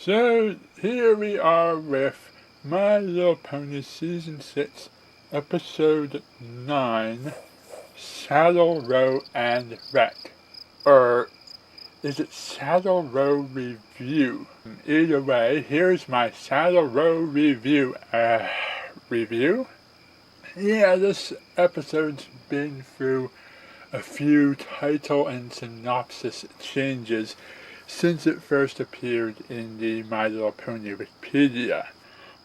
So here we are with My Little Pony Season 6, Episode 9, Saddle Row and Wreck. Or is it Saddle Row Review? Either way, here's my Saddle Row Review. Review? Yeah, this episode's been through a few title and synopsis changes since it first appeared in the My Little Pony Wikipedia.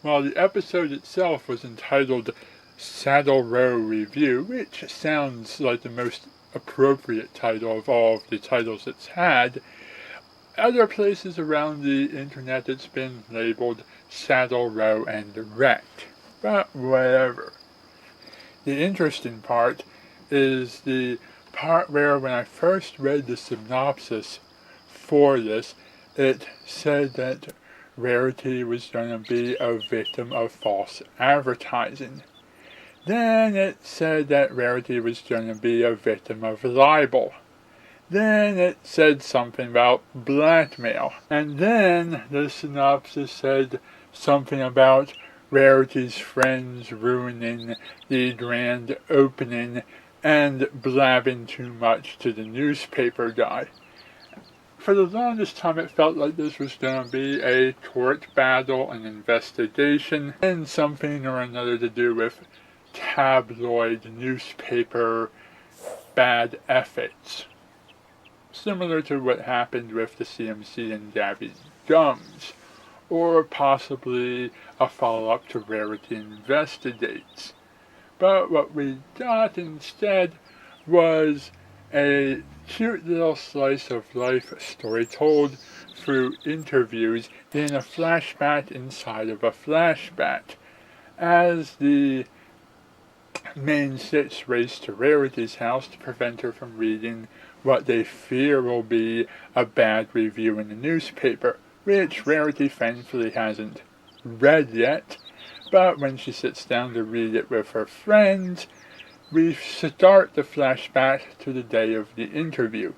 While the episode itself was entitled Saddle Row Review, which sounds like the most appropriate title of all of the titles it's had, other places around the internet it's been labeled Saddle Row and Wreck. But whatever. The interesting part is the part where when I first read the synopsis for this, it said that Rarity was going to be a victim of false advertising. Then it said that Rarity was going to be a victim of libel. Then it said something about blackmail. And then the synopsis said something about Rarity's friends ruining the grand opening and blabbing too much to the newspaper guy. For the longest time it felt like this was going to be a court battle, an investigation, and something or another to do with tabloid newspaper bad ethics. Similar to what happened with the CMC and Gabby Gums, or possibly a follow-up to Rarity Investigates. But what we got instead was a cute little slice of life story told through interviews in a flashback inside of a flashback, as the main six race to Rarity's house to prevent her from reading what they fear will be a bad review in the newspaper, which Rarity thankfully hasn't read yet. But when she sits down to read it with her friends, we start the flashback to the day of the interview,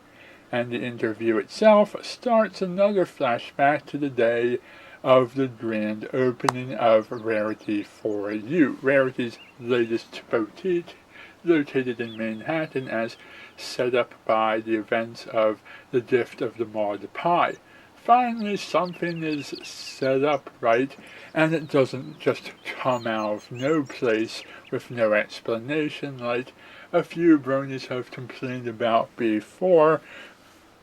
and the interview itself starts another flashback to the day of the grand opening of Rarity For You, Rarity's latest boutique, located in Manhattan as set up by the events of the Gift of the Maud Pie. Finally, something is set up right, and it doesn't just come out of no place with no explanation like a few bronies have complained about before,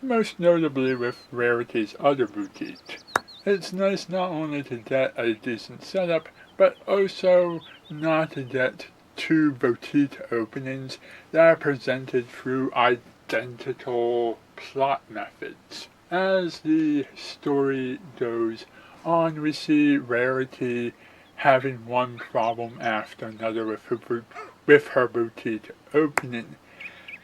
most notably with Rarity's other boutique. It's nice not only to get a decent setup, but also not to get two boutique openings that are presented through identical plot methods. As the story goes on, we see Rarity having one problem after another with her boutique opening.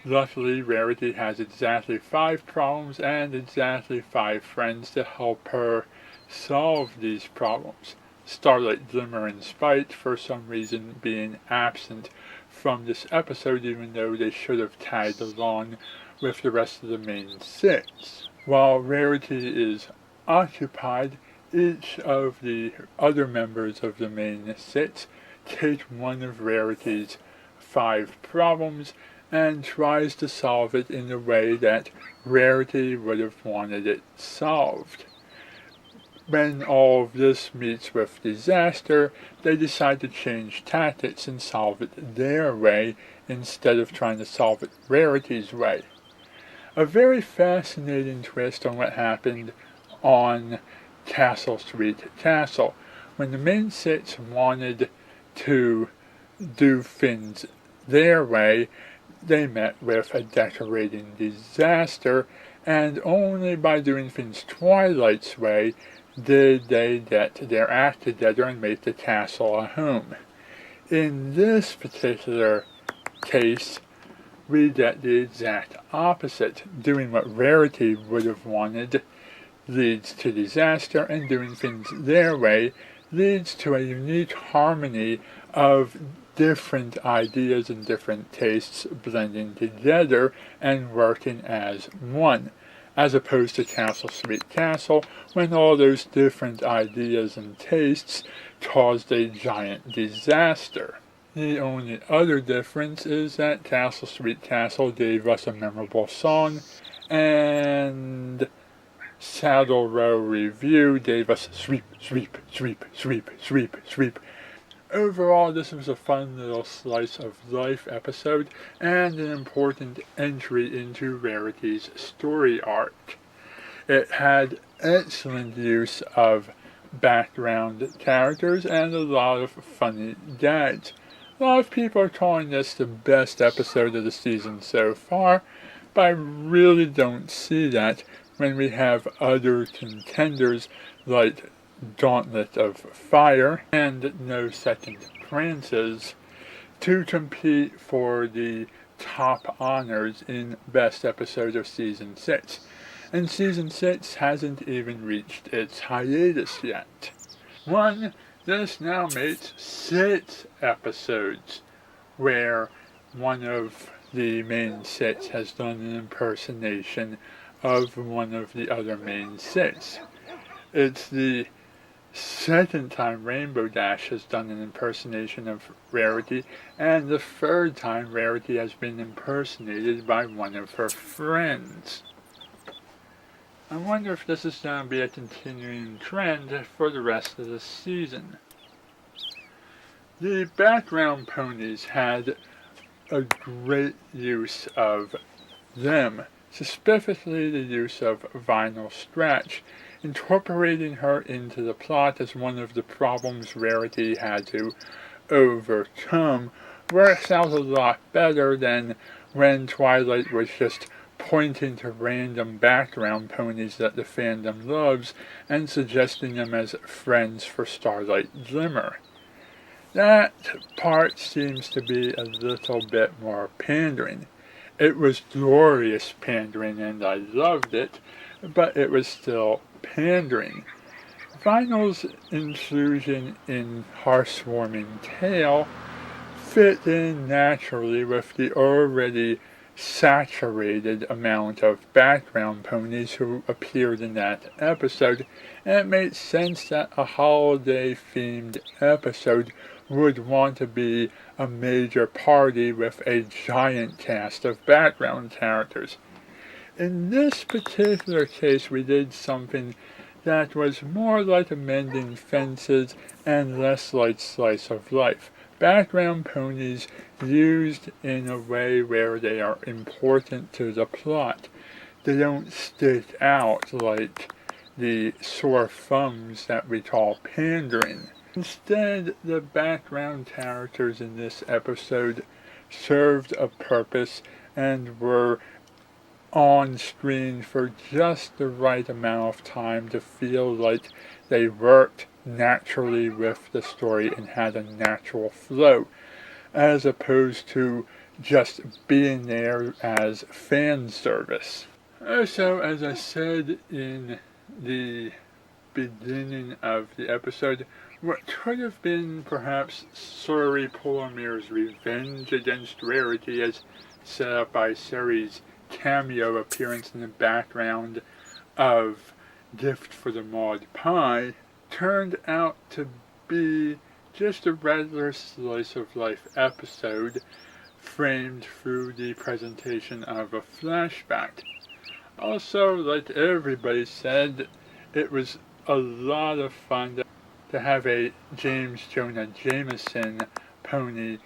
Luckily, Rarity has exactly 5 problems and exactly 5 friends to help her solve these problems. Starlight, Glimmer, and Spite, for some reason, being absent from this episode, even though they should have tagged along with the rest of the main 6. While Rarity is occupied, each of the other members of the main 6 take one of Rarity's 5 problems and tries to solve it in the way that Rarity would have wanted it solved. When all of this meets with disaster, they decide to change tactics and solve it their way instead of trying to solve it Rarity's way. A very fascinating twist on what happened on Castle Street Castle. When the main 6 wanted to do things their way, they met with a decorating disaster, and only by doing things Twilight's way did they get their act together and make the castle a home. In this particular case, we get the exact opposite. Doing what Rarity would have wanted leads to disaster, and doing things their way leads to a unique harmony of different ideas and different tastes blending together and working as one. as opposed to Castle Sweet Castle, when all those different ideas and tastes caused a giant disaster. The only other difference is that Castle Sweet Castle gave us a memorable song, and Saddle Row Review gave us sweep, sweep, sweep, sweep, sweep, sweep. Overall, this was a fun little slice of life episode and an important entry into Rarity's story arc. It had excellent use of background characters and a lot of funny gags. A lot of people are calling this the best episode of the season so far, but I really don't see that when we have other contenders like Gauntlet of Fire and No Second Chances to compete for the top honors in Best Episode of Season 6. And Season 6 hasn't even reached its hiatus yet. This now makes 6 episodes where one of the main 6 has done an impersonation of one of the other main 6. It's the second time Rainbow Dash has done an impersonation of Rarity, and the third time Rarity has been impersonated by one of her friends. I wonder if this is going to be a continuing trend for the rest of the season. The background ponies had a great use of them, specifically the use of Vinyl Scratch, incorporating her into the plot as one of the problems Rarity had to overcome works out a lot better than when Twilight was just pointing to random background ponies that the fandom loves and suggesting them as friends for Starlight Glimmer. That part seems to be a little bit more pandering. It was glorious pandering and I loved it, but it was still pandering. Vinyl's inclusion in Hearthwarming Tale fit in naturally with the already saturated amount of background ponies who appeared in that episode, and it made sense that a holiday-themed episode would want to be a major party with a giant cast of background characters. In this particular case, we did something that was more like mending fences and less like slice of life. Background ponies used in a way where they are important to the plot. They don't stick out like the sore thumbs that we call pandering. Instead, the background characters in this episode served a purpose and were on screen for just the right amount of time to feel like they worked naturally with the story and had a natural flow, as opposed to just being there as fan service. Also, as I said in the beginning of the episode, what could have been perhaps Suri Polomir's revenge against Rarity as set up by Suri's cameo appearance in the background of Gift for the Maud Pie turned out to be just a regular slice of life episode framed through the presentation of a flashback. Also, like everybody said, it was a lot of fun to have a James Jonah Jameson pony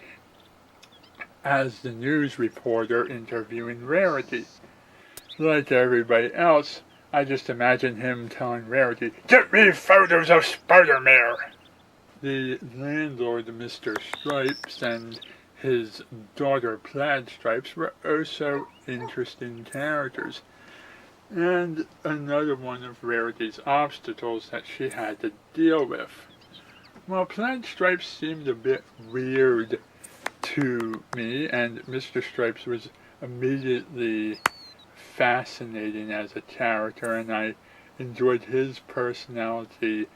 as the news reporter interviewing Rarity. Like everybody else, I just imagine him telling Rarity, "Get me photos of Spider-Mare!" The landlord, Mr. Stripes, and his daughter, Plaid Stripes, were also interesting characters. And another one of Rarity's obstacles that she had to deal with. While Plaid Stripes seemed a bit weird to me, and Mr. Stripes was immediately fascinating as a character, and I enjoyed his personality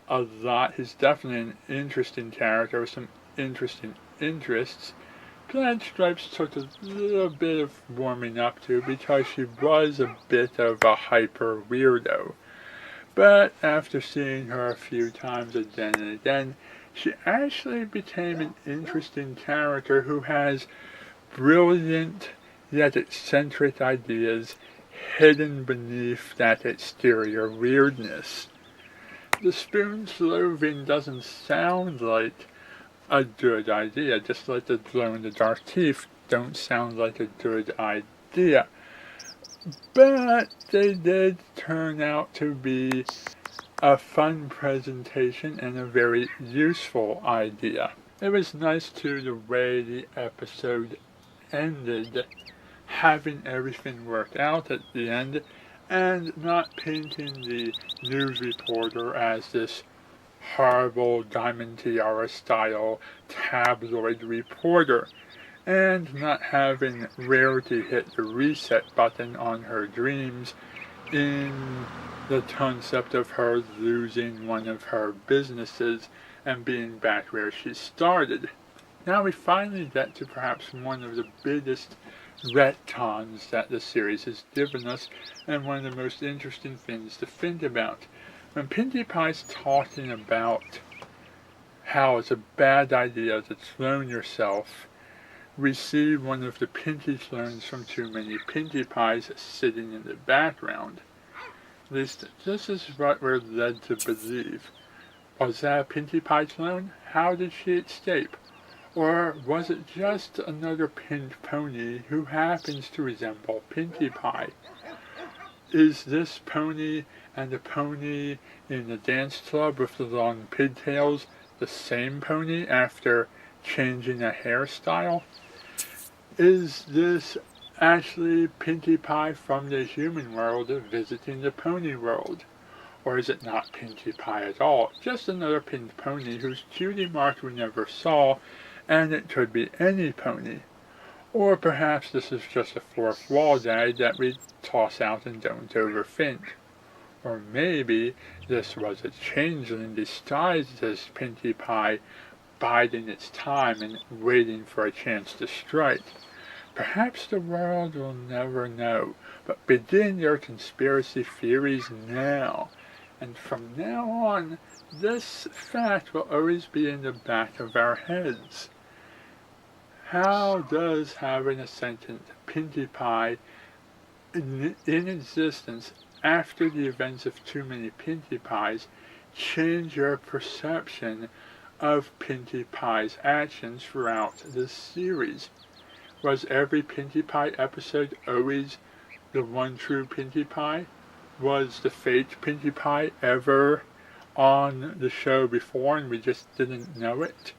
a lot. He's definitely an interesting character with some interesting interests. Plaid Stripes took a little bit of warming up to because she was a bit of a hyper weirdo. But after seeing her a few times again and again, she actually became an interesting character who has brilliant yet eccentric ideas hidden beneath that exterior weirdness. The spoon slogan doesn't sound like a good idea, just like the glow-in-the-dark teeth don't sound like a good idea. But they did turn out to be a fun presentation and a very useful idea. It was nice too the way the episode ended, having everything work out at the end and not painting the news reporter as this horrible Diamond Tiara style tabloid reporter, and not having Rarity hit the reset button on her dreams in the concept of her losing one of her businesses and being back where she started. Now we finally get to perhaps one of the biggest retcons that the series has given us, and one of the most interesting things to think about. When Pinkie Pie's talking about how it's a bad idea to clone yourself, we see one of the Pinkie clones from Too Many Pinkie Pies sitting in the background. At least this is what we're led to believe. Was that a Pinkie Pie clone? How did she escape? Or was it just another pink pony who happens to resemble Pinkie Pie? Is this pony and the pony in the dance club with the long pigtails the same pony after changing a hairstyle? Is this actually Pinkie Pie from the human world visiting the pony world? Or is it not Pinkie Pie at all, just another pink pony whose cutie mark we never saw, and it could be any pony? Or perhaps this is just a fourth wall gag that we toss out and don't overthink. Or maybe this was a changeling disguised as Pinkie Pie, biding its time and waiting for a chance to strike. Perhaps the world will never know, but begin your conspiracy theories now. And from now on, this fact will always be in the back of our heads. How does having a sentient Pinkie Pie in existence after the events of Too Many Pinkie Pies change your perception of Pinkie Pie's actions throughout this series? Was every Pinkie Pie episode always the one true Pinkie Pie? Was the fake Pinkie Pie ever on the show before and we just didn't know it?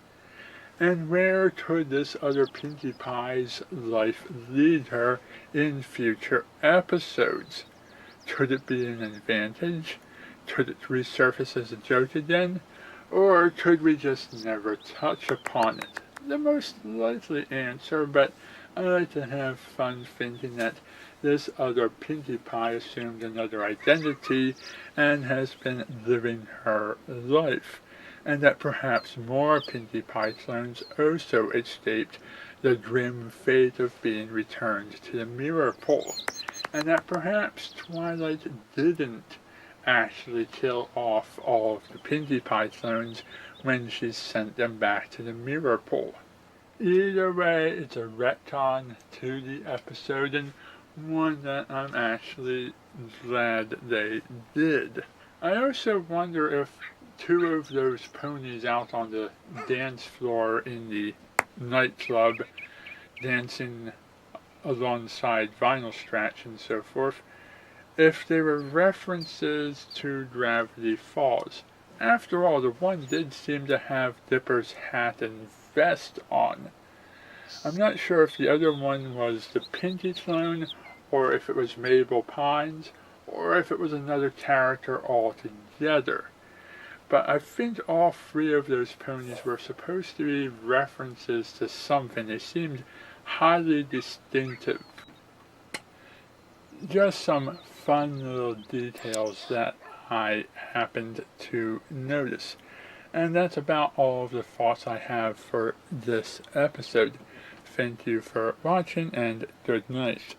And where could this other Pinkie Pie's life lead her in future episodes? Could it be an advantage? Could it resurface as a joke again? Or could we just never touch upon it? The most likely answer, but I like to have fun thinking that this other Pinkie Pie assumed another identity and has been living her life, and that perhaps more Pinkie Pie clones also escaped the grim fate of being returned to the mirror pole, and that perhaps Twilight didn't actually kill off all of the Pinkie Pie clones when she sent them back to the mirror pole. Either way, it's a retcon to the episode, and one that I'm actually glad they did. I also wonder if two of those ponies out on the dance floor in the nightclub, dancing alongside Vinyl Scratch and so forth, if they were references to Gravity Falls. After all, the one did seem to have Dipper's hat and vest on. I'm not sure if the other one was the Pinkie clone, or if it was Mabel Pines, or if it was another character altogether. But I think all three of those ponies were supposed to be references to something. They seemed highly distinctive. Just some fun little details that I happened to notice. And that's about all of the thoughts I have for this episode. thank you for watching, and good night.